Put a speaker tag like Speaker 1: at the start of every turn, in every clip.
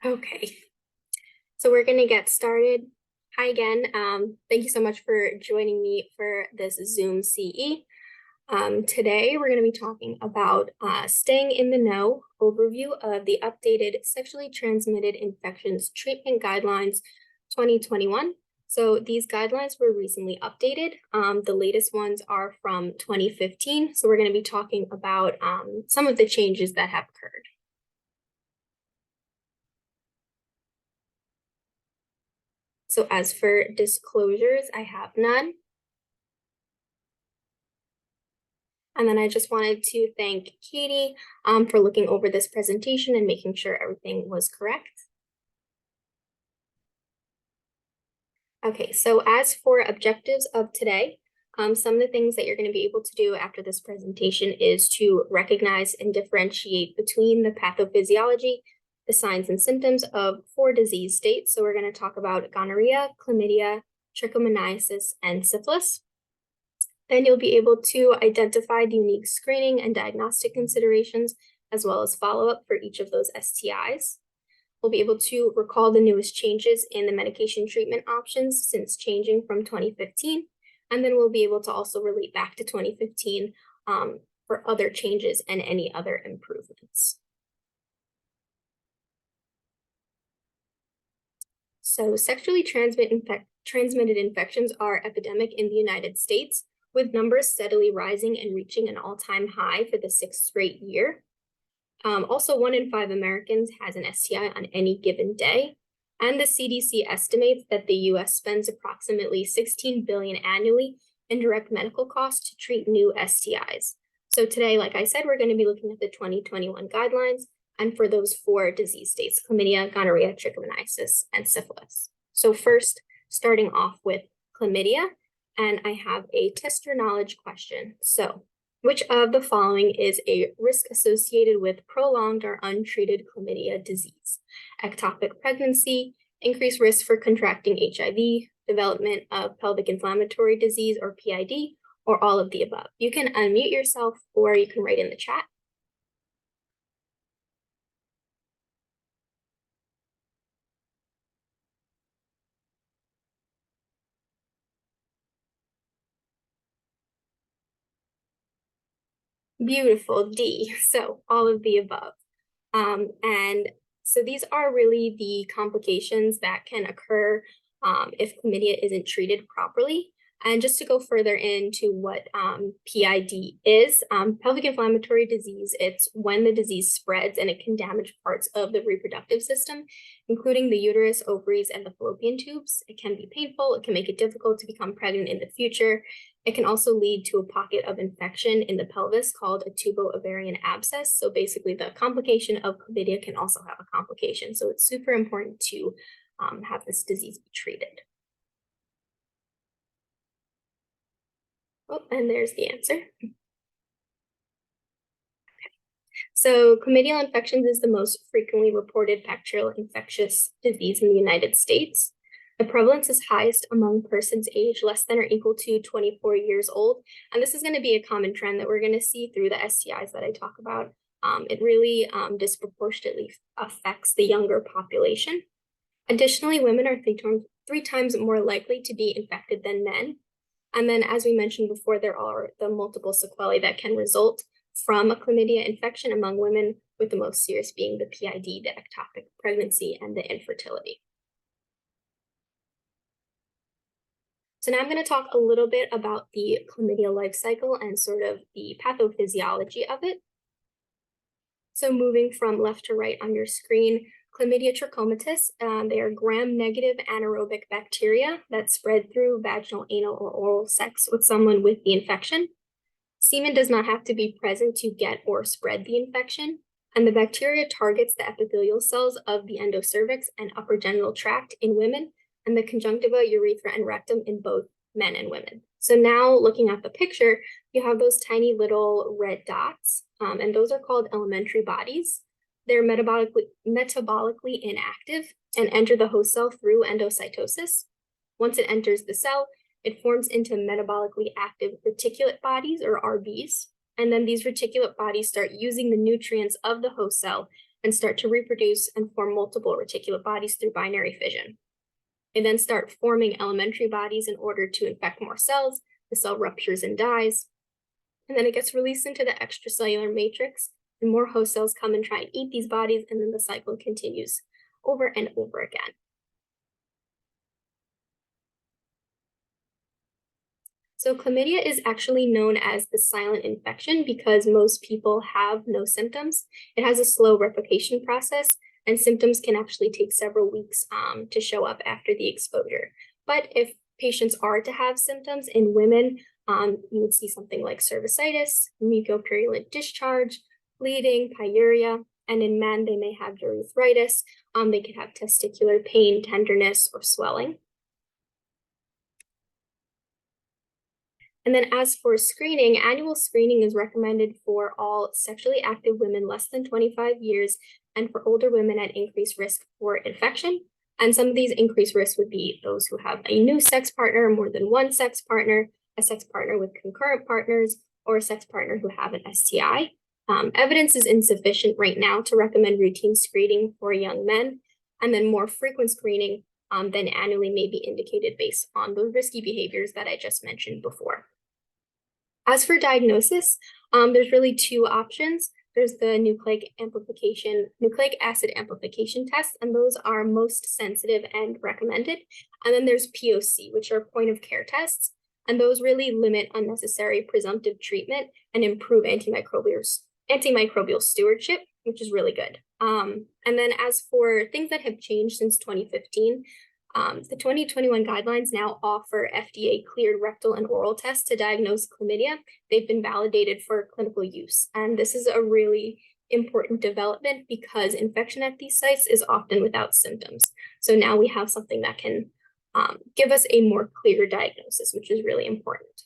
Speaker 1: Okay, so we're gonna get started. Hi again. Thank you so much for joining me for this Zoom CE. Today we're gonna be talking about staying in the know overview of the updated sexually transmitted infections treatment guidelines 2021. So these guidelines were recently updated. The latest ones are from 2015. So we're gonna be talking about some of the changes that have occurred. So as for disclosures, I have none. And then I just wanted to thank Katie for looking over this presentation and making sure everything was correct. Okay, so as for objectives of today, some of the things that you're going to be able to do after this presentation is to recognize and differentiate between the pathophysiology, the signs and symptoms of 4 disease states. So we're going to talk about gonorrhea, chlamydia, trichomoniasis, and syphilis. Then you'll be able to identify the unique screening and diagnostic considerations, as well as follow-up for each of those STIs. We'll be able to recall the newest changes in the medication treatment options since changing from 2015. And then we'll be able to also relate back to 2015 for other changes and any other improvements. So sexually transmitted infections are epidemic in the United States, with numbers steadily rising and reaching an all-time high for the 6th straight year. Also, 1 in 5 Americans has an STI on any given day. And the CDC estimates that the US spends approximately $16 billion annually in direct medical costs to treat new STIs. So today, like I said, we're going to be looking at the 2021 guidelines and for those 4 disease states: chlamydia, gonorrhea, trichomoniasis, and syphilis. So first, starting off with chlamydia, and I have a test your knowledge question. So which of the following is a risk associated with prolonged or untreated chlamydia disease? Ectopic pregnancy, increased risk for contracting HIV, development of pelvic inflammatory disease or PID, or all of the above. You can unmute yourself or you can write in the chat. Beautiful, D. So all of the above. And so these are really the complications that can occur if chlamydia isn't treated properly. And just to go further into what PID is, pelvic inflammatory disease, it's when the disease spreads and it can damage parts of the reproductive system, including the uterus, ovaries, and the fallopian tubes. It can be painful. It can make it difficult to become pregnant in the future. It can also lead to a pocket of infection in the pelvis called a tubo-ovarian abscess. So basically the complication of chlamydia can also have a complication. So it's super important to have this disease be treated. Oh, and there's the answer. So chlamydial infections is the most frequently reported bacterial infectious disease in the United States. The prevalence is highest among persons aged less than or equal to 24 years old. And this is going to be a common trend that we're going to see through the STIs that I talk about. It really disproportionately affects the younger population. Additionally, women are 3 times more likely to be infected than men. And then, as we mentioned before, there are the multiple sequelae that can result from a chlamydia infection among women, with the most serious being the PID, the ectopic pregnancy, and the infertility. So now I'm going to talk a little bit about the chlamydia life cycle and sort of the pathophysiology of it. So moving from left to right on your screen, chlamydia trachomatis, they are gram-negative anaerobic bacteria that spread through vaginal, anal, or oral sex with someone with the infection. Semen does not have to be present to get or spread the infection, and the bacteria targets the epithelial cells of the endocervix and upper genital tract in women, and the conjunctiva, urethra, and rectum in both men and women. So now looking at the picture, you have those tiny little red dots, and those are called elementary bodies. They're metabolically inactive and enter the host cell through endocytosis. Once it enters the cell, it forms into metabolically active reticulate bodies, or RBs, and then these reticulate bodies start using the nutrients of the host cell and start to reproduce and form multiple reticulate bodies through binary fission. They then start forming elementary bodies in order to infect more cells. The cell ruptures and dies, and then it gets released into the extracellular matrix, and more host cells come and try and eat these bodies, and then the cycle continues over and over again. So chlamydia is actually known as the silent infection because most people have no symptoms. It has a slow replication process, and symptoms can actually take several weeks to show up after the exposure. But if patients are to have symptoms in women, you would see something like cervicitis, mucopurulent discharge, bleeding, pyuria, and in men, they may have urethritis. They could have testicular pain, tenderness, or swelling. And then as for screening, annual screening is recommended for all sexually active women less than 25 years and for older women at increased risk for infection. And some of these increased risks would be those who have a new sex partner, more than one sex partner, a sex partner with concurrent partners, or a sex partner who have an STI. Evidence is insufficient right now to recommend routine screening for young men, and then more frequent screening than annually may be indicated based on those risky behaviors that I just mentioned before. As for diagnosis, there's really two options. There's the nucleic acid amplification test, and those are most sensitive and recommended. And then there's POC, which are point of care tests, and those really limit unnecessary presumptive treatment and improve antimicrobial stewardship, which is really good. And then as for things that have changed since 2015, the 2021 guidelines now offer FDA-cleared rectal and oral tests to diagnose chlamydia. They've been validated for clinical use, and this is a really important development because infection at these sites is often without symptoms. So now we have something that can give us a more clear diagnosis, which is really important.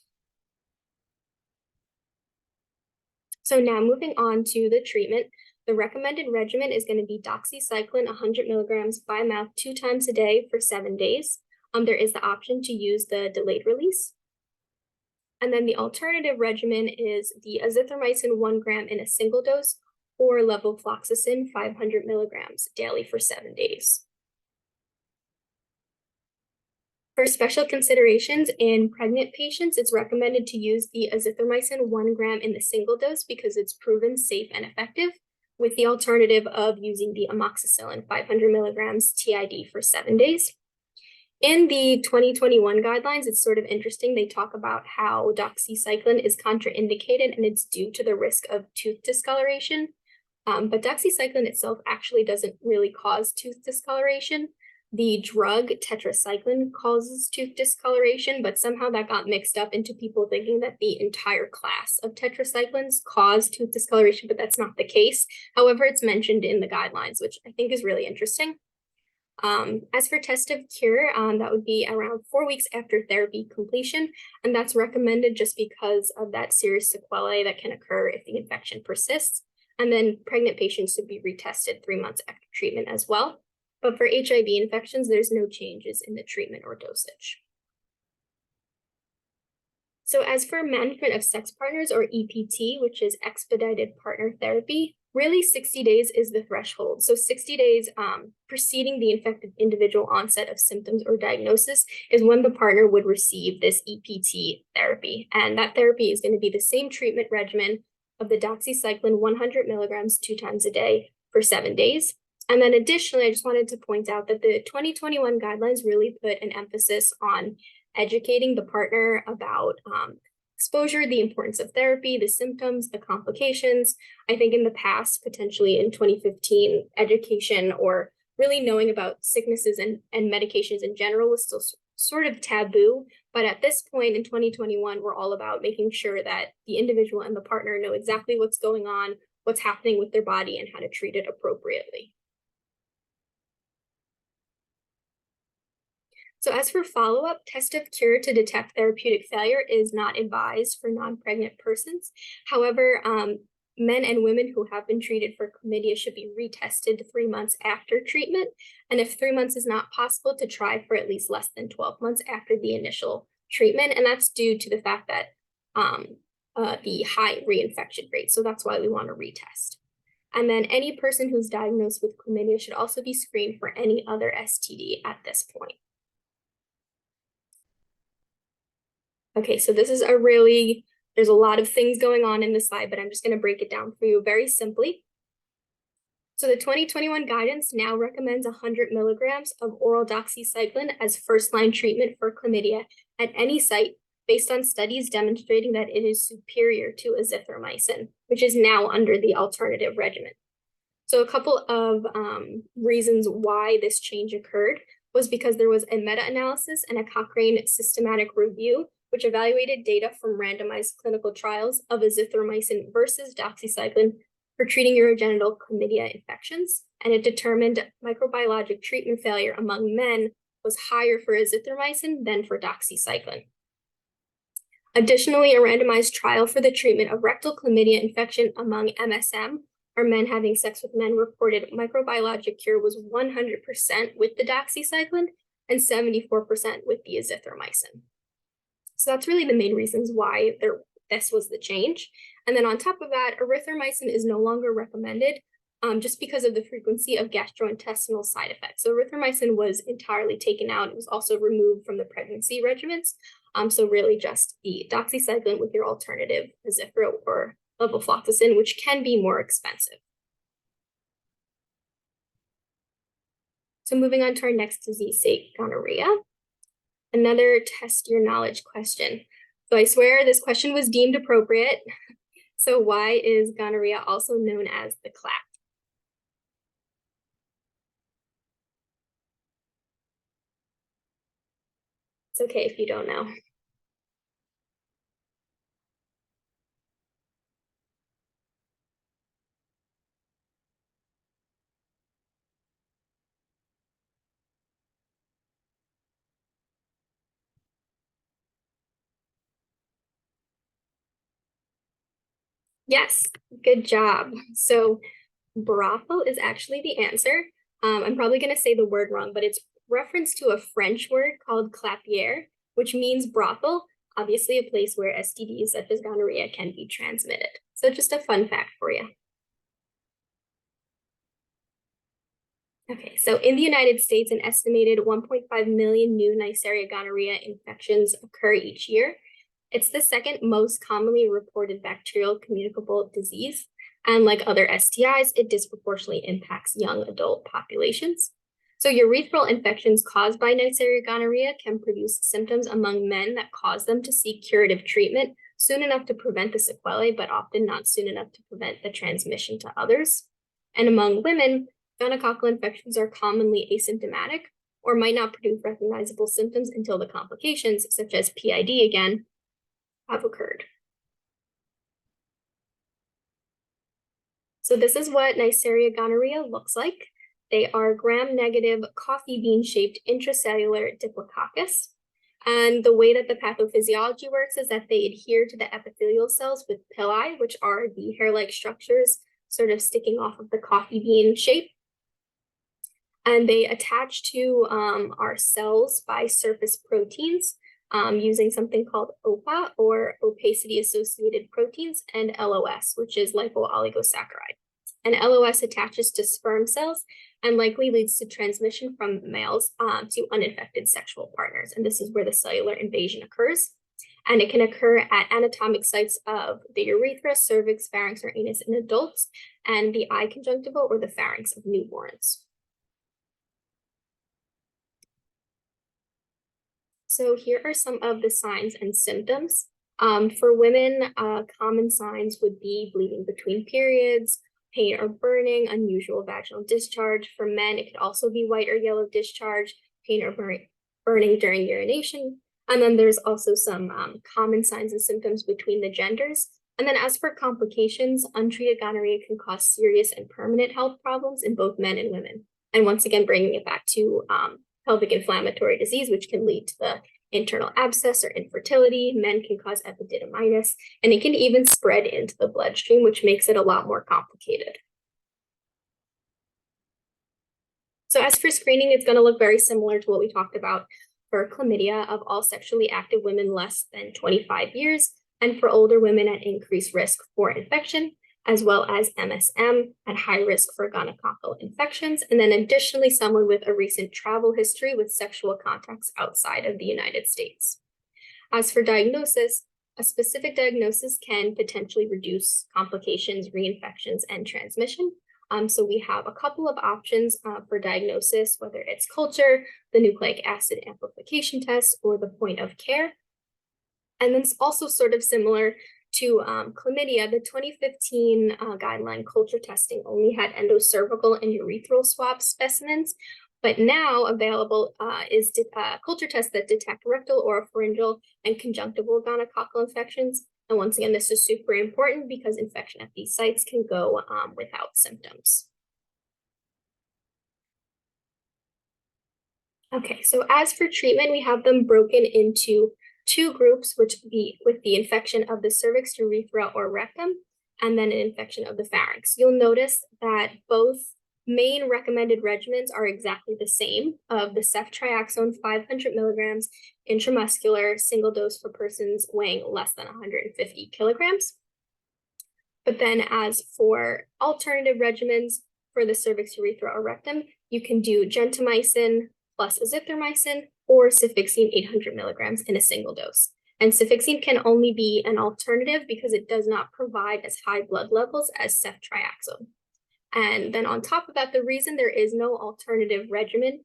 Speaker 1: So now moving on to the treatment, the recommended regimen is going to be doxycycline 100 milligrams by mouth 2 times a day for 7 days. There is the option to use the delayed release. And then the alternative regimen is the azithromycin 1 gram in a single dose or levofloxacin 500 milligrams daily for 7 days. For special considerations in pregnant patients, it's recommended to use the azithromycin 1 gram in the single dose because it's proven safe and effective, with the alternative of using the amoxicillin 500 milligrams TID for 7 days. In the 2021 guidelines, it's sort of interesting. They talk about how doxycycline is contraindicated and it's due to the risk of tooth discoloration. But doxycycline itself actually doesn't really cause tooth discoloration. The drug tetracycline causes tooth discoloration, but somehow that got mixed up into people thinking that the entire class of tetracyclines cause tooth discoloration, but that's not the case. However, it's mentioned in the guidelines, which I think is really interesting. As for test of cure, that would be around 4 weeks after therapy completion, and that's recommended just because of that serious sequelae that can occur if the infection persists. And then pregnant patients should be retested 3 months after treatment as well. But for HIV infections, there's no changes in the treatment or dosage. So as for management of sex partners, or EPT, which is expedited partner therapy, really 60 days is the threshold. So 60 days preceding the infected individual onset of symptoms or diagnosis is when the partner would receive this EPT therapy. And that therapy is going to be the same treatment regimen of the doxycycline 100 milligrams 2 times a day for 7 days. And then additionally, I just wanted to point out that the 2021 guidelines really put an emphasis on educating the partner about exposure, the importance of therapy, the symptoms, the complications. I think in the past, potentially in 2015, education or really knowing about sicknesses and medications in general was still sort of taboo. But at this point in 2021, we're all about making sure that the individual and the partner know exactly what's going on, what's happening with their body, and how to treat it appropriately. So as for follow-up, test of cure to detect therapeutic failure is not advised for non-pregnant persons. However, men and women who have been treated for chlamydia should be retested 3 months after treatment. And if 3 months is not possible, to try for at least less than 12 months after the initial treatment. And that's due to the fact that the high reinfection rate. So that's why we want to retest. And then any person who's diagnosed with chlamydia should also be screened for any other STD at this point. Okay, so this is there's a lot of things going on in this slide, but I'm just going to break it down for you very simply. So the 2021 guidance now recommends 100 milligrams of oral doxycycline as first-line treatment for chlamydia at any site based on studies demonstrating that it is superior to azithromycin, which is now under the alternative regimen. So a couple of reasons why this change occurred was because there was a meta-analysis and a Cochrane systematic review, which evaluated data from randomized clinical trials of azithromycin versus doxycycline for treating urogenital chlamydia infections, and it determined microbiologic treatment failure among men was higher for azithromycin than for doxycycline. Additionally, a randomized trial for the treatment of rectal chlamydia infection among MSM, or men having sex with men, reported microbiologic cure was 100% with the doxycycline and 74% with the azithromycin. So that's really the main reasons why this was the change. And then on top of that, erythromycin is no longer recommended just because of the frequency of gastrointestinal side effects. So erythromycin was entirely taken out. It was also removed from the pregnancy regimens. So really just the doxycycline with your alternative azithro or levofloxacin, which can be more expensive. So moving on to our next disease state, gonorrhea. Another test your knowledge question. So I swear this question was deemed appropriate. So why is gonorrhea also known as the clap? It's okay if you don't know. Yes, good job. So brothel is actually the answer. I'm probably going to say the word wrong, but it's reference to a French word called clapier, which means brothel, obviously a place where STDs such as gonorrhea can be transmitted. So just a fun fact for you. Okay, so in the United States, an estimated 1.5 million new Neisseria gonorrhea infections occur each year. It's the second most commonly reported bacterial communicable disease. And like other STIs, it disproportionately impacts young adult populations. So urethral infections caused by Neisseria gonorrhea can produce symptoms among men that cause them to seek curative treatment soon enough to prevent the sequelae, but often not soon enough to prevent the transmission to others. And among women, gonococcal infections are commonly asymptomatic or might not produce recognizable symptoms until the complications, such as PID again, have occurred. So this is what Neisseria gonorrhea looks like. They are gram-negative coffee bean-shaped intracellular diplococcus. And the way that the pathophysiology works is that they adhere to the epithelial cells with pili, which are the hair-like structures sort of sticking off of the coffee bean shape. And they attach to our cells by surface proteins using something called OPA, or opacity-associated proteins, and LOS, which is lipooligosaccharide. And LOS attaches to sperm cells and likely leads to transmission from males to uninfected sexual partners. And this is where the cellular invasion occurs. And it can occur at anatomic sites of the urethra, cervix, pharynx, or anus in adults, and the eye conjunctiva or the pharynx of newborns. So here are some of the signs and symptoms. For women, common signs would be bleeding between periods, pain or burning, unusual vaginal discharge. For men, it could also be white or yellow discharge, pain or burning during urination. And then there's also some common signs and symptoms between the genders. And then as for complications, untreated gonorrhea can cause serious and permanent health problems in both men and women. And once again, bringing it back to pelvic inflammatory disease, which can lead to the internal abscess or infertility. Men can cause epididymitis, and it can even spread into the bloodstream, which makes it a lot more complicated. So as for screening, it's going to look very similar to what we talked about for chlamydia of all sexually active women less than 25 years, and for older women at increased risk for infection. as well as MSM at high risk for gonococcal infections, and then additionally someone with a recent travel history with sexual contacts outside of the United States. As for diagnosis, a specific diagnosis can potentially reduce complications, reinfections, and transmission. So we have a couple of options for diagnosis, whether it's culture, the nucleic acid amplification test, or the point of care. And then it's also sort of similar to chlamydia. The 2015 guideline culture testing only had endocervical and urethral swab specimens, but now available is culture tests that detect rectal, oropharyngeal, and conjunctival gonococcal infections. And once again, this is super important because infection at these sites can go without symptoms. Okay, so as for treatment, we have them broken into two groups, which would be with the infection of the cervix, urethra, or rectum, and then an infection of the pharynx. You'll notice that both main recommended regimens are exactly the same of the ceftriaxone 500 milligrams intramuscular single dose for persons weighing less than 150 kilograms. But then as for alternative regimens for the cervix, urethra, or rectum, you can do gentamicin plus azithromycin or cefixime 800 milligrams in a single dose. And cefixime can only be an alternative because it does not provide as high blood levels as ceftriaxone. And then on top of that, the reason there is no alternative regimen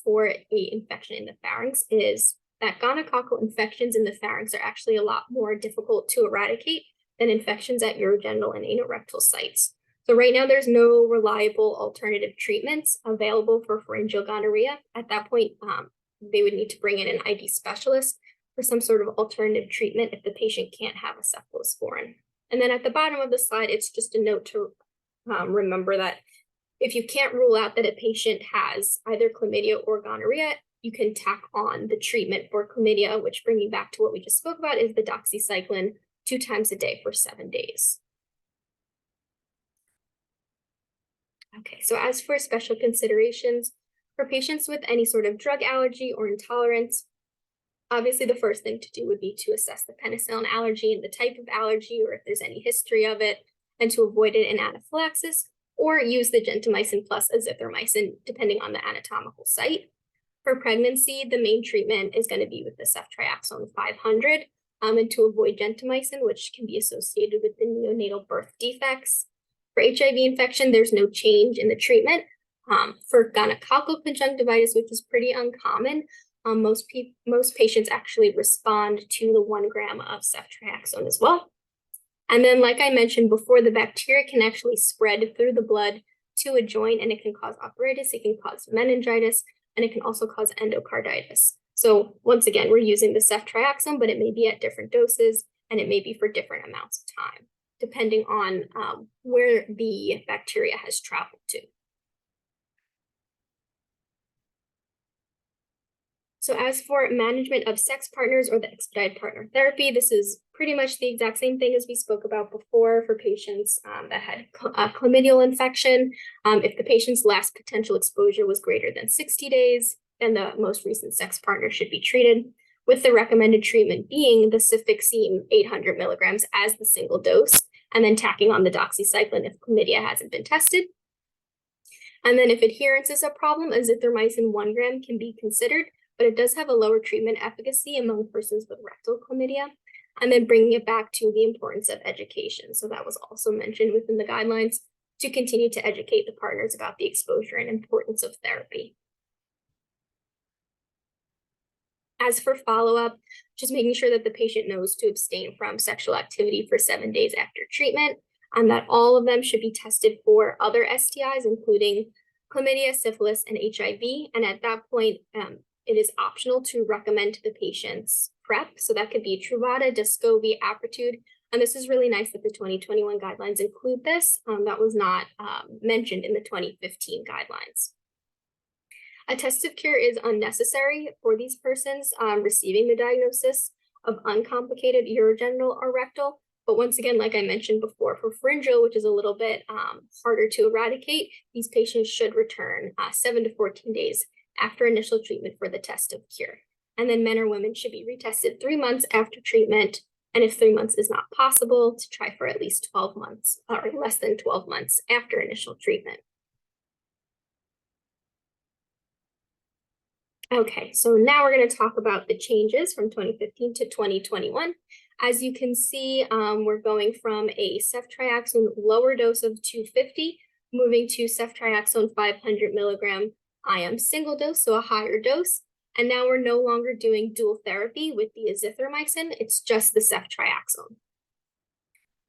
Speaker 1: for an infection in the pharynx is that gonococcal infections in the pharynx are actually a lot more difficult to eradicate than infections at urogenital and anorectal sites. So right now, there's no reliable alternative treatments available for pharyngeal gonorrhea. At that point, they would need to bring in an ID specialist for some sort of alternative treatment if the patient can't have a cephalosporin. And then at the bottom of the slide, it's just a note to remember that if you can't rule out that a patient has either chlamydia or gonorrhea, you can tack on the treatment for chlamydia, which bringing back to what we just spoke about is the doxycycline 2 times a day for 7 days. Okay, so as for special considerations, for patients with any sort of drug allergy or intolerance, obviously the first thing to do would be to assess the penicillin allergy and the type of allergy, or if there's any history of it, and to avoid an anaphylaxis, or use the gentamicin plus azithromycin, depending on the anatomical site. For pregnancy, the main treatment is going to be with the ceftriaxone 500, and to avoid gentamicin, which can be associated with the neonatal birth defects. For HIV infection, there's no change in the treatment. For gonococcal conjunctivitis, which is pretty uncommon, most patients actually respond to the 1 gram of ceftriaxone as well. And then, like I mentioned before, the bacteria can actually spread through the blood to a joint, and it can cause arthritis, it can cause meningitis, and it can also cause endocarditis. So once again, we're using the ceftriaxone, but it may be at different doses, and it may be for different amounts of time, depending on where the bacteria has traveled to. So as for management of sex partners or the expedited partner therapy, this is pretty much the exact same thing as we spoke about before for patients that had a chlamydial infection. If the patient's last potential exposure was greater than 60 days, then the most recent sex partner should be treated, with the recommended treatment being the cefixime 800 milligrams as the single dose, and then tacking on the doxycycline if chlamydia hasn't been tested. And then if adherence is a problem, azithromycin 1 gram can be considered, but it does have a lower treatment efficacy among persons with rectal chlamydia. And then bringing it back to the importance of education. So that was also mentioned within the guidelines to continue to educate the partners about the exposure and importance of therapy. As for follow-up, just making sure that the patient knows to abstain from sexual activity for 7 days after treatment, and that all of them should be tested for other STIs, including chlamydia, syphilis, and HIV. And at that point, it is optional to recommend to the patient's PrEP. So that could be Truvada, Descovy, Apretude. And this is really nice that the 2021 guidelines include this. That was not mentioned in the 2015 guidelines. A test of cure is unnecessary for these persons receiving the diagnosis of uncomplicated urogenital or rectal. But once again, like I mentioned before, for pharyngeal, which is a little bit harder to eradicate, these patients should return 7 to 14 days after initial treatment for the test of cure. And then men or women should be retested 3 months after treatment And if 3 months is not possible, to try for at least 12 months or less than 12 months after initial treatment. Okay, so now we're going to talk about the changes from 2015 to 2021. As you can see, we're going from a ceftriaxone lower dose of 250, moving to ceftriaxone 500 milligram IM single dose, so a higher dose. And now we're no longer doing dual therapy with the azithromycin, it's just the ceftriaxone.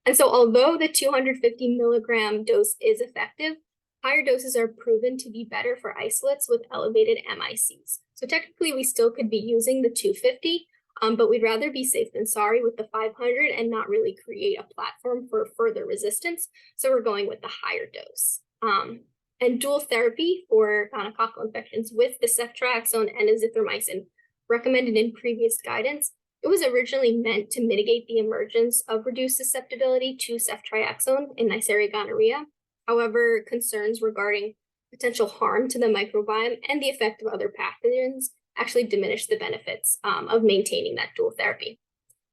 Speaker 1: And so although the 250 milligram dose is effective, higher doses are proven to be better for isolates with elevated MICs. So technically we still could be using the 250, but we'd rather be safe than sorry with the 500 and not really create a platform for further resistance. So we're going with the higher dose. And dual therapy for gonococcal infections with the ceftriaxone and azithromycin recommended in previous guidance. It was originally meant to mitigate the emergence of reduced susceptibility to ceftriaxone in Neisseria gonorrhea. However, concerns regarding potential harm to the microbiome and the effect of other pathogens actually diminished the benefits of maintaining that dual therapy.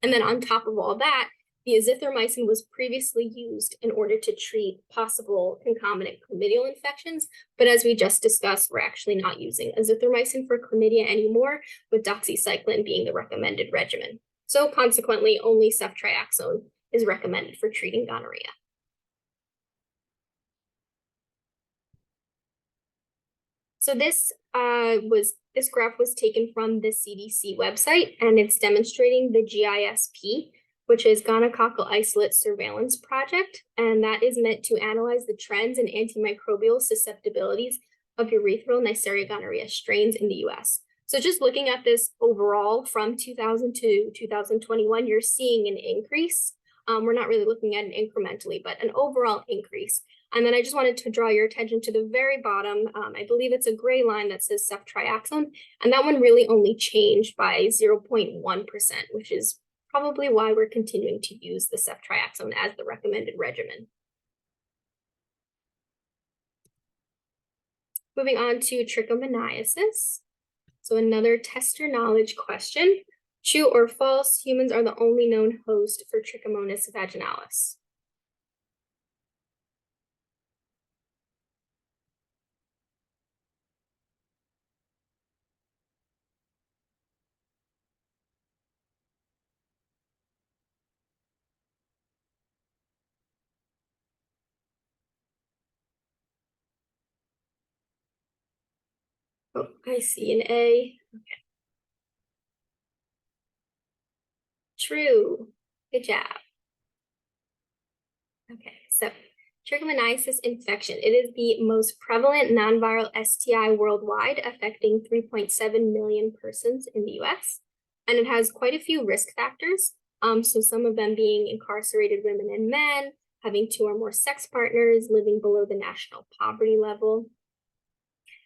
Speaker 1: And then on top of all that, the azithromycin was previously used in order to treat possible concomitant chlamydial infections, but as we just discussed, we're actually not using azithromycin for chlamydia anymore, with doxycycline being the recommended regimen. So consequently, only ceftriaxone is recommended for treating gonorrhea. So this graph was taken from the CDC website, and it's demonstrating the GISP, which is Gonococcal Isolate Surveillance Project, and that is meant to analyze the trends in antimicrobial susceptibilities of urethral Neisseria gonorrhea strains in the US. So just looking at this overall from 2000 to 2021, you're seeing an increase. We're not really looking at it incrementally, but an overall increase. And then I just wanted to draw your attention to the very bottom. I believe it's a gray line that says ceftriaxone, and that one really only changed by 0.1%, which is probably why we're continuing to use the ceftriaxone as the recommended regimen. Moving on to trichomoniasis. So another test your knowledge question. True or false, humans are the only known host for Trichomonas vaginalis? Oh, I see an A. Okay. True. Good job. Okay, so trichomoniasis infection. It is the most prevalent non-viral STI worldwide, affecting 3.7 million persons in the US. And it has quite a few risk factors. So some of them being incarcerated women and men, having 2 or more sex partners, living below the national poverty level.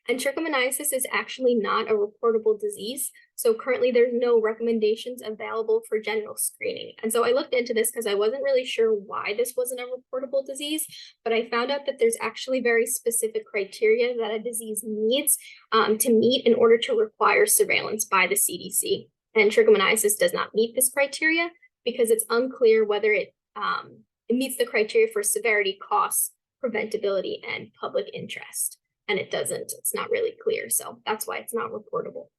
Speaker 1: And trichomoniasis is actually not a reportable disease. So currently there's no recommendations available for general screening. And so I looked into this because I wasn't really sure why this wasn't a reportable disease, but I found out that there's actually very specific criteria that a disease needs to meet in order to require surveillance by the CDC. And trichomoniasis does not meet this criteria because it's unclear whether it meets the criteria for severity, costs, preventability, and public interest. And it doesn't, it's not really clear. So that's why it's not reportable.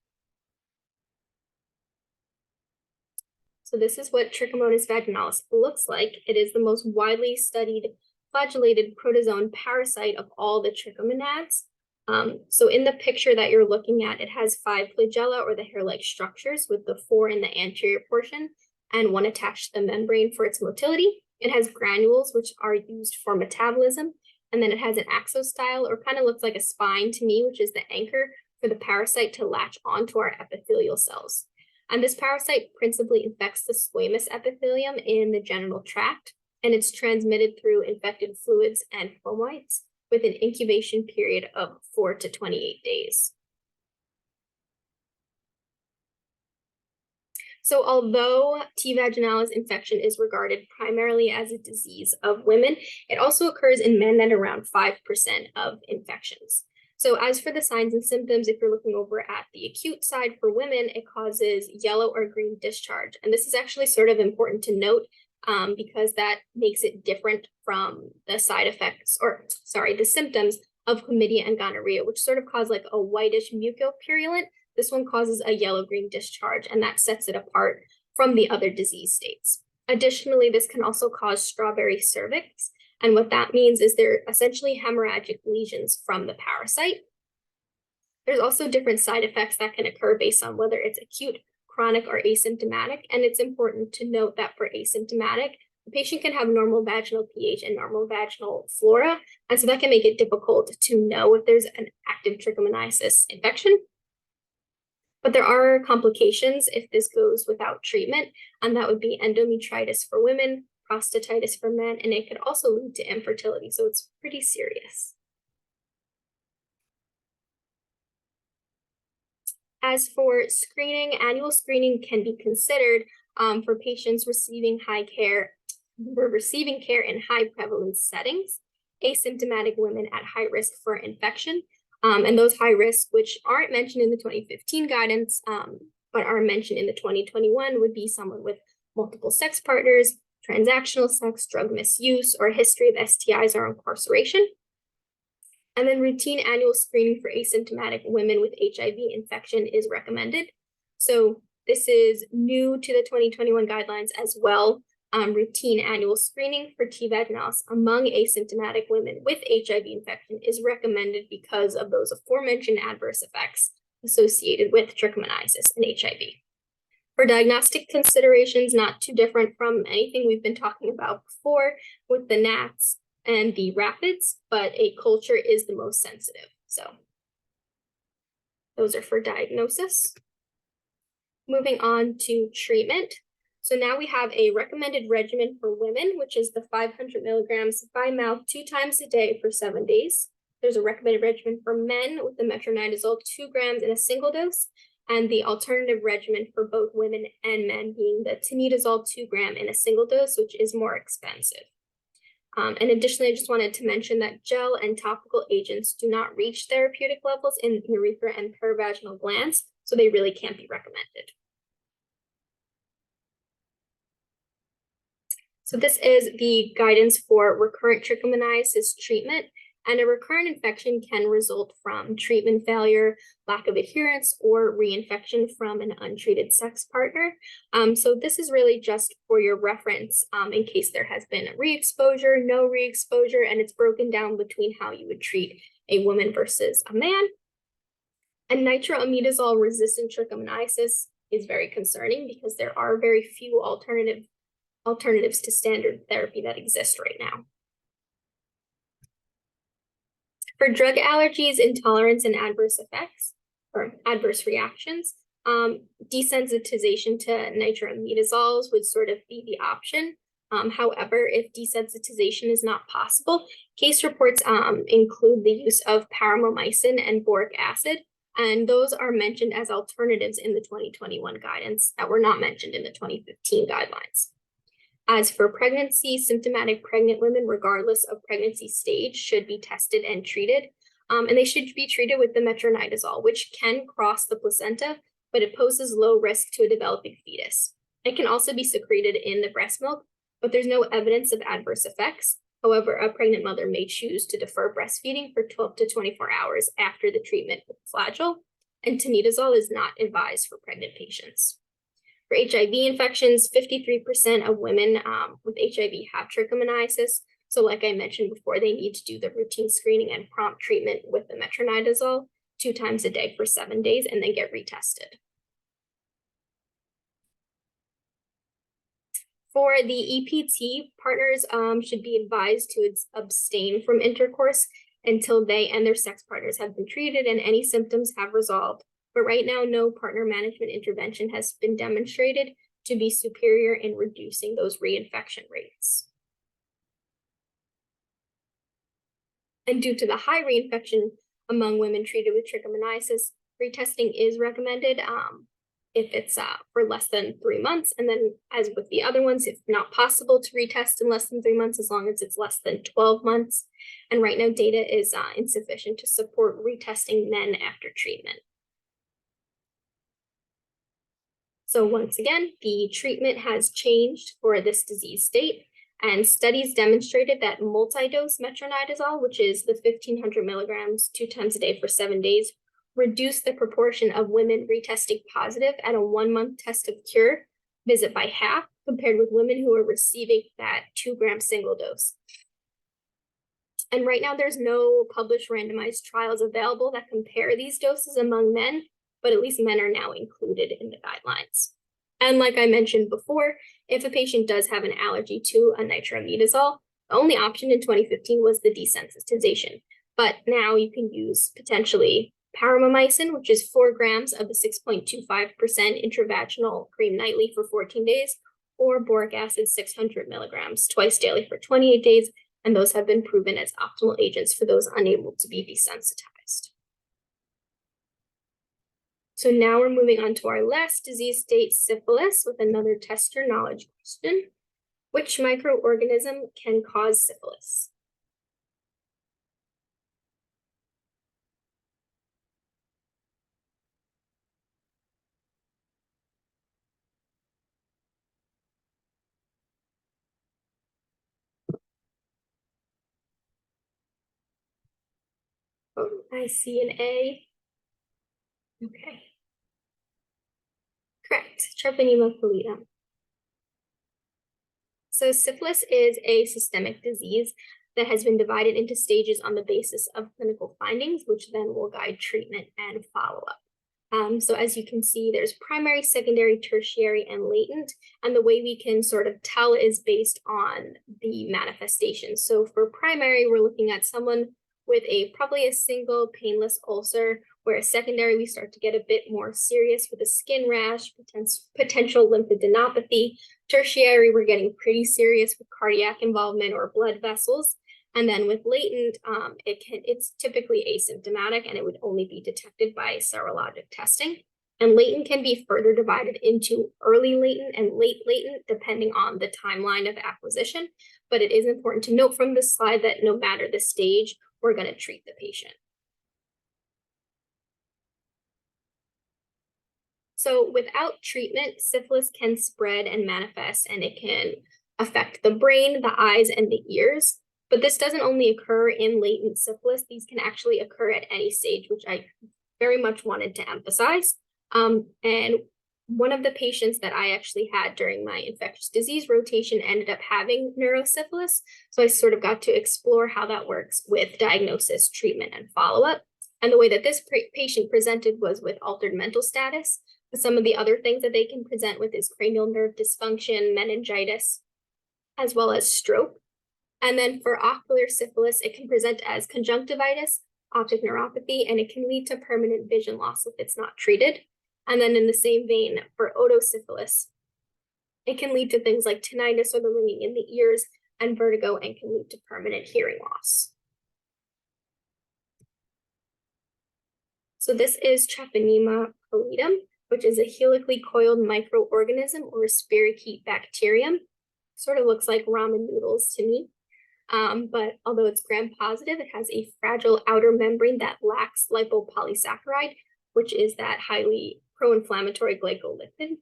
Speaker 1: So this is what Trichomonas vaginalis looks like. It is the most widely studied flagellated protozoan parasite of all the trichomonads. So in the picture that you're looking at, it has 5 flagella or the hair-like structures with the 4 in the anterior portion and 1 attached to the membrane for its motility. It has granules, which are used for metabolism. And then it has an axostyle, or kind of looks like a spine to me, which is the anchor for the parasite to latch onto our epithelial cells. And this parasite principally infects the squamous epithelium in the genital tract, and it's transmitted through infected fluids and fomites with an incubation period of 4 to 28 days. So although T. vaginalis infection is regarded primarily as a disease of women, it also occurs in men at around 5% of infections. So as for the signs and symptoms, if you're looking over at the acute side for women, it causes yellow or green discharge. And this is actually sort of important to note because that makes it different from the side effects, or sorry, the symptoms of chlamydia and gonorrhea, which sort of cause like a whitish mucopurulent. This one causes a yellow-green discharge, and that sets it apart from the other disease states. Additionally, this can also cause strawberry cervix, and what that means is they're essentially hemorrhagic lesions from the parasite. There's also different side effects that can occur based on whether it's acute, chronic, or asymptomatic, and it's important to note that for asymptomatic, the patient can have normal vaginal pH and normal vaginal flora, and so that can make it difficult to know if there's an active trichomoniasis infection. But there are complications if this goes without treatment, and that would be endometritis for women, prostatitis for men, and it could also lead to infertility, so it's pretty serious. As for screening, annual screening can be considered for patients receiving care in high prevalence settings, asymptomatic women at high risk for infection, and those high risks, which aren't mentioned in the 2015 guidance, but are mentioned in the 2021, would be someone with multiple sex partners, transactional sex, drug misuse, or a history of STIs or incarceration. And then routine annual screening for asymptomatic women with HIV infection is recommended. So this is new to the 2021 guidelines as well. Routine annual screening for T. vaginalis among asymptomatic women with HIV infection is recommended because of those aforementioned adverse effects associated with trichomoniasis and HIV. For diagnostic considerations, not too different from anything we've been talking about before with the NATs and the rapids, but a culture is the most sensitive. So those are for diagnosis. Moving on to treatment. So now we have a recommended regimen for women, which is the 500 milligrams by mouth 2 times a day for 7 days. There's a recommended regimen for men with the metronidazole 2 grams in a single dose, and the alternative regimen for both women and men being the tinidazole 2 gram in a single dose, which is more expensive. And additionally, I just wanted to mention that gel and topical agents do not reach therapeutic levels in urethra and perivaginal glands, so they really can't be recommended. So this is the guidance for recurrent trichomoniasis treatment, and a recurrent infection can result from treatment failure, lack of adherence, or reinfection from an untreated sex partner. So this is really just for your reference in case there has been re-exposure, no re-exposure, and it's broken down between how you would treat a woman versus a man. And nitroimidazole resistant trichomoniasis is very concerning because there are very few alternatives to standard therapy that exist right now. For drug allergies, intolerance, and adverse effects, or adverse reactions, desensitization to nitroimidazoles would sort of be the option. However, if desensitization is not possible, case reports include the use of paramomycin and boric acid, and those are mentioned as alternatives in the 2021 guidance that were not mentioned in the 2015 guidelines. As for pregnancy, symptomatic pregnant women, regardless of pregnancy stage, should be tested and treated. And they should be treated with the metronidazole, which can cross the placenta, but it poses low risk to a developing fetus. It can also be secreted in the breast milk, but there's no evidence of adverse effects. However, a pregnant mother may choose to defer breastfeeding for 12 to 24 hours after the treatment with flagyl, and tinidazole is not advised for pregnant patients. For HIV infections, 53% of women with HIV have trichomoniasis. So like I mentioned before, they need to do the routine screening and prompt treatment with the metronidazole 2 times a day for 7 days and then get retested. For the EPT, partners should be advised to abstain from intercourse until they and their sex partners have been treated and any symptoms have resolved. But right now, no partner management intervention has been demonstrated to be superior in reducing those reinfection rates. And due to the high reinfection among women treated with trichomoniasis, retesting is recommended. if it's for less than 3 months. And then as with the other ones, it's not possible to retest in less than 3 months as long as it's less than 12 months. And right now data is insufficient to support retesting men after treatment. So once again, the treatment has changed for this disease state, and studies demonstrated that multi-dose metronidazole, which is the 1,500 milligrams 2 times a day for 7 days, reduced the proportion of women retesting positive at a 1-month test of cure visit by half compared with women who are receiving that 2-gram single dose. And right now there's no published randomized trials available that compare these doses among men, but at least men are now included in the guidelines. And like I mentioned before, if a patient does have an allergy to a nitronidazole, the only option in 2015 was the desensitization. But now you can use potentially paramomycin, which is 4 grams of the 6.25% intravaginal cream nightly for 14 days, or boric acid 600 milligrams twice daily for 28 days. And those have been proven as optimal agents for those unable to be desensitized. So now we're moving on to our last disease state, syphilis, with another test your knowledge question. Which microorganism can cause syphilis? Oh, I see an A. Okay. Correct, Treponema pallidum. So syphilis is a systemic disease that has been divided into stages on the basis of clinical findings, which then will guide treatment and follow-up. So as you can see, there's primary, secondary, tertiary, and latent. And the way we can sort of tell is based on the manifestation. So for primary, we're looking at someone with probably a single painless ulcer, whereas secondary, we start to get a bit more serious with a skin rash, potential lymphadenopathy. Tertiary, we're getting pretty serious with cardiac involvement or blood vessels. And then with latent, it's typically asymptomatic and it would only be detected by serologic testing. And latent can be further divided into early latent and late latent, depending on the timeline of acquisition. But it is important to note from this slide that no matter the stage, we're going to treat the patient. So without treatment, syphilis can spread and manifest, and it can affect the brain, the eyes, and the ears. But this doesn't only occur in latent syphilis. These can actually occur at any stage, which I very much wanted to emphasize. And one of the patients that I actually had during my infectious disease rotation ended up having neurosyphilis. So I sort of got to explore how that works with diagnosis, treatment, and follow-up. And the way that this patient presented was with altered mental status. But some of the other things that they can present with is cranial nerve dysfunction, meningitis, as well as stroke. And then for ocular syphilis, it can present as conjunctivitis, optic neuropathy, and it can lead to permanent vision loss if it's not treated. And then in the same vein, for otosyphilis, it can lead to things like tinnitus or the ringing in the ears and vertigo, and can lead to permanent hearing loss. So this is Treponema pallidum, which is a helically coiled microorganism or a spirochete bacterium. Sort of looks like ramen noodles to me. But although it's gram-positive, it has a fragile outer membrane that lacks lipopolysaccharide, which is that highly pro-inflammatory glycolipid.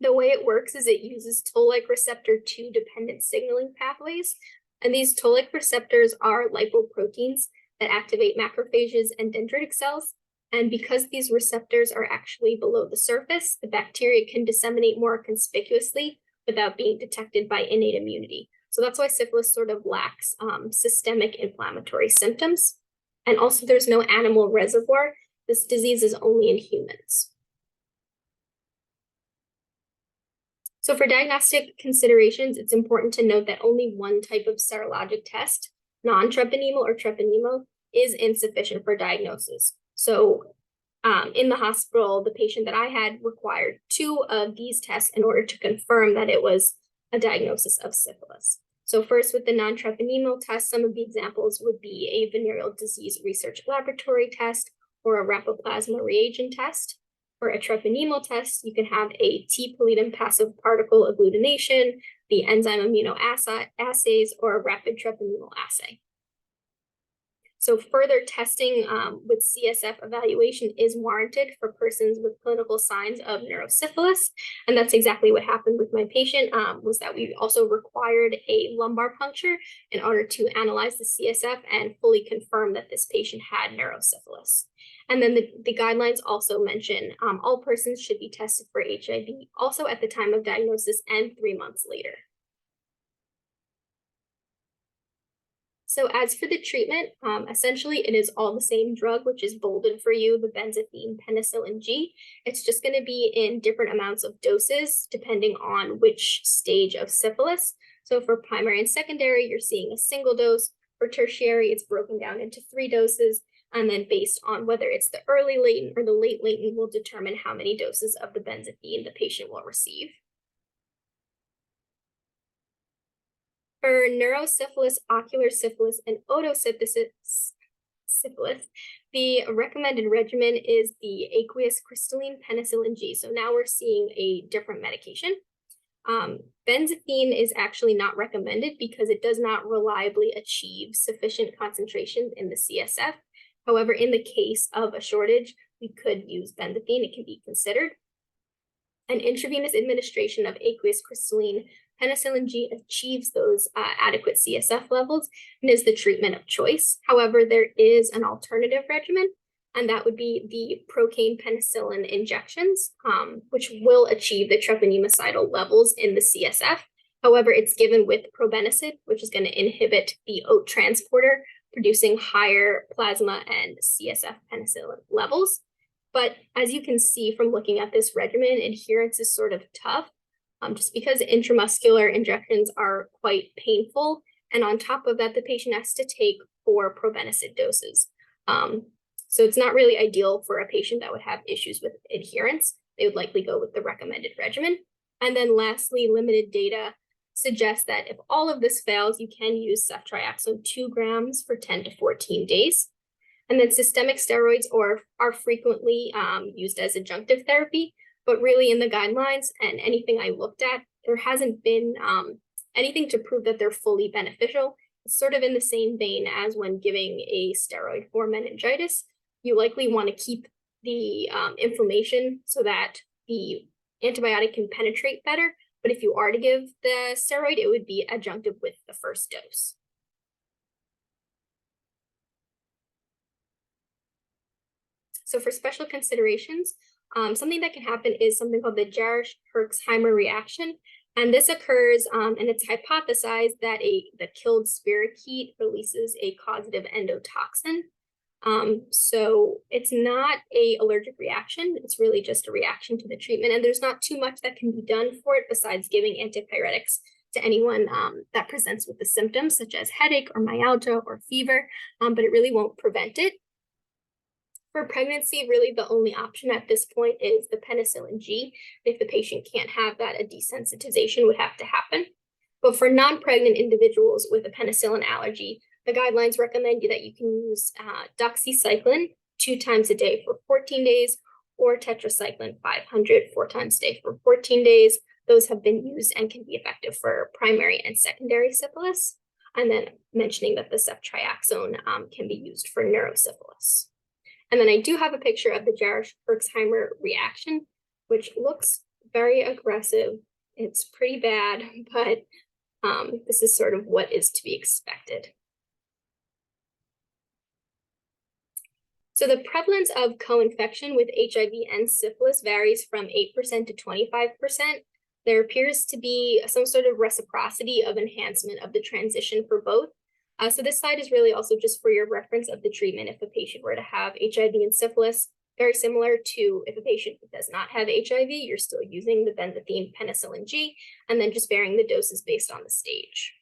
Speaker 1: The way it works is it uses toll-like receptor 2 dependent signaling pathways, and these toll-like receptors are lipoproteins that activate macrophages and dendritic cells. And because these receptors are actually below the surface, the bacteria can disseminate more conspicuously without being detected by innate immunity. So that's why syphilis sort of lacks systemic inflammatory symptoms. And also there's no animal reservoir. This disease is only in humans. So for diagnostic considerations, it's important to note that only one type of serologic test, non-treponemal or treponemal, is insufficient for diagnosis. So in the hospital, the patient that I had required 2 of these tests in order to confirm that it was a diagnosis of syphilis. So first, with the non-treponemal test, some of the examples would be a venereal disease research laboratory test or a rapoplasma reagent test. For a treponema test, you can have a T-pallidum passive particle agglutination, the enzyme amino assays, or a rapid treponemal assay. So further testing with CSF evaluation is warranted for persons with clinical signs of neurosyphilis. And that's exactly what happened with my patient, was that we also required a lumbar puncture in order to analyze the CSF and fully confirm that this patient had neurosyphilis. And then the guidelines also mention all persons should be tested for HIV also at the time of diagnosis and 3 months later. So as for the treatment, essentially it is all the same drug, which is bolded for you, the benzathine penicillin G. It's just going to be in different amounts of doses depending on which stage of syphilis. So for primary and secondary, you're seeing a single dose. For tertiary, it's broken down into 3 doses. And then based on whether it's the early latent or the late latent will determine how many doses of the benzathine the patient will receive. For neurosyphilis, ocular syphilis, and otosyphilis, the recommended regimen is the aqueous crystalline penicillin G. So now we're seeing a different medication. Benzathine is actually not recommended because it does not reliably achieve sufficient concentrations in the CSF. However, in the case of a shortage, we could use benzathine. It can be considered. An intravenous administration of aqueous crystalline penicillin G achieves those adequate CSF levels and is the treatment of choice. However, there is an alternative regimen, and that would be the procaine penicillin injections, which will achieve the treponemicidal levels in the CSF. However, it's given with probenecid, which is going to inhibit the OAT transporter, producing higher plasma and CSF penicillin levels. But as you can see from looking at this regimen, adherence is sort of tough, just because intramuscular injections are quite painful. And on top of that, the patient has to take 4 probenecid doses. So it's not really ideal for a patient that would have issues with adherence. They would likely go with the recommended regimen. And then lastly, limited data suggests that if all of this fails, you can use ceftriaxone 2 grams for 10 to 14 days. And then systemic steroids are frequently used as adjunctive therapy, but really in the guidelines and anything I looked at, there hasn't been anything to prove that they're fully beneficial. It's sort of in the same vein as when giving a steroid for meningitis. You likely want to keep the inflammation so that the antibiotic can penetrate better. But if you are to give the steroid, it would be adjunctive with the first dose. So for special considerations, something that can happen is something called the Jarisch-Herxheimer reaction. And this occurs, and it's hypothesized that the killed spirochete releases a causative endotoxin. So it's not an allergic reaction. It's really just a reaction to the treatment. And there's not too much that can be done for it besides giving antipyretics to anyone that presents with the symptoms such as headache or myalgia or fever, but it really won't prevent it. For pregnancy, really the only option at this point is the penicillin G. If the patient can't have that, a desensitization would have to happen. But for non-pregnant individuals with a penicillin allergy, the guidelines recommend that you can use doxycycline 2 times a day for 14 days or tetracycline 500 4 times a day for 14 days. Those have been used and can be effective for primary and secondary syphilis. And then mentioning that the ceftriaxone can be used for neurosyphilis. And then I do have a picture of the Jarisch-Herxheimer reaction, which looks very aggressive. It's pretty bad, but this is sort of what is to be expected. So the prevalence of co-infection with HIV and syphilis varies from 8% to 25%. There appears to be some sort of reciprocity of enhancement of the transition for both. So this slide is really also just for your reference of the treatment if a patient were to have HIV and syphilis, very similar to if a patient does not have HIV, you're still using the benzathine penicillin G, and then just varying the doses based on the stage.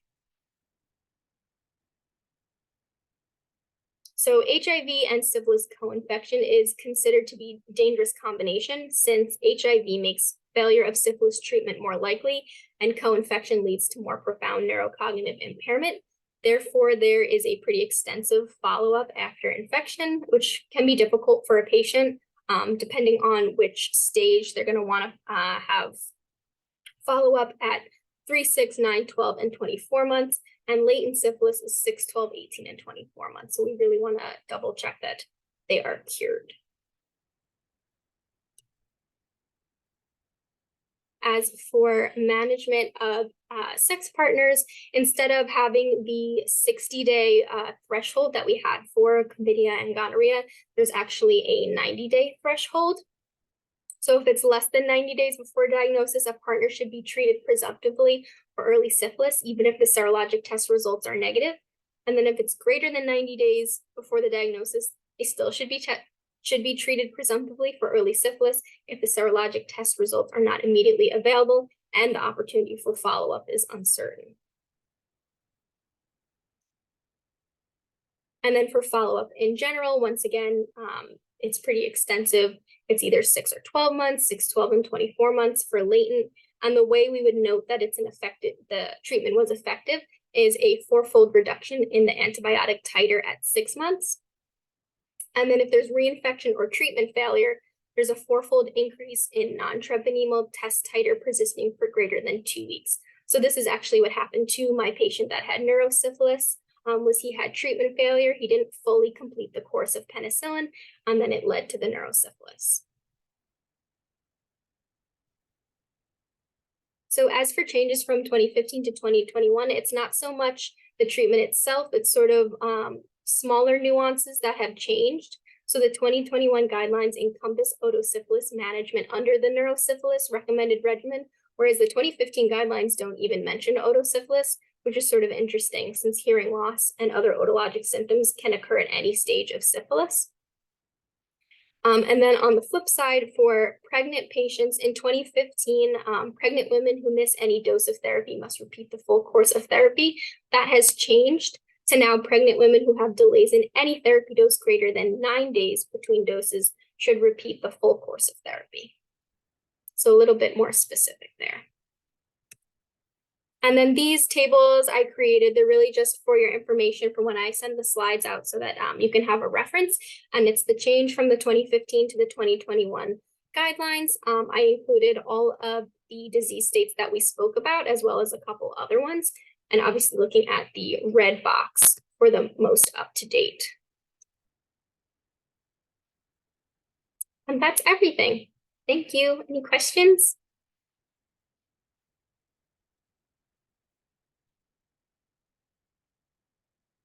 Speaker 1: So HIV and syphilis co-infection is considered to be a dangerous combination since HIV makes failure of syphilis treatment more likely and co-infection leads to more profound neurocognitive impairment. Therefore, there is a pretty extensive follow-up after infection, which can be difficult for a patient. depending on which stage they're going to want to have follow-up at 3, 6, 9, 12, and 24 months. And latent syphilis is 6, 12, 18, and 24 months. So we really want to double check that they are cured. As for management of sex partners, instead of having the 60-day threshold that we had for chlamydia and gonorrhea, there's actually a 90-day threshold. So if it's less than 90 days before diagnosis, a partner should be treated presumptively for early syphilis, even if the serologic test results are negative. And then if it's greater than 90 days before the diagnosis, they still should be treated presumptively for early syphilis if the serologic test results are not immediately available and the opportunity for follow-up is uncertain. And then for follow-up in general, once again, it's pretty extensive. It's either 6 or 12 months, 6, 12, and 24 months for latent. And the way we would note that the treatment was effective is a 4-fold reduction in the antibiotic titer at 6 months. And then if there's reinfection or treatment failure, there's a 4-fold increase in non-treponemal test titer persisting for greater than 2 weeks. So this is actually what happened to my patient that had neurosyphilis. Was he had treatment failure. He didn't fully complete the course of penicillin, and then it led to the neurosyphilis. So as for changes from 2015 to 2021, it's not so much the treatment itself, it's sort of smaller nuances that have changed. So the 2021 guidelines encompass otosyphilis management under the neurosyphilis recommended regimen, whereas the 2015 guidelines don't even mention otosyphilis, which is sort of interesting since hearing loss and other otologic symptoms can occur at any stage of syphilis. And then on the flip side, for pregnant patients in 2015, pregnant women who miss any dose of therapy must repeat the full course of therapy. That has changed to now pregnant women who have delays in any therapy dose greater than 9 days between doses should repeat the full course of therapy. So a little bit more specific there. And then these tables I created, they're really just for your information for when I send the slides out so that you can have a reference. And it's the change from the 2015 to the 2021 guidelines. I included all of the disease states that we spoke about, as well as a couple other ones. And obviously looking at the red box for the most up to date. And that's everything. Thank you. Any questions?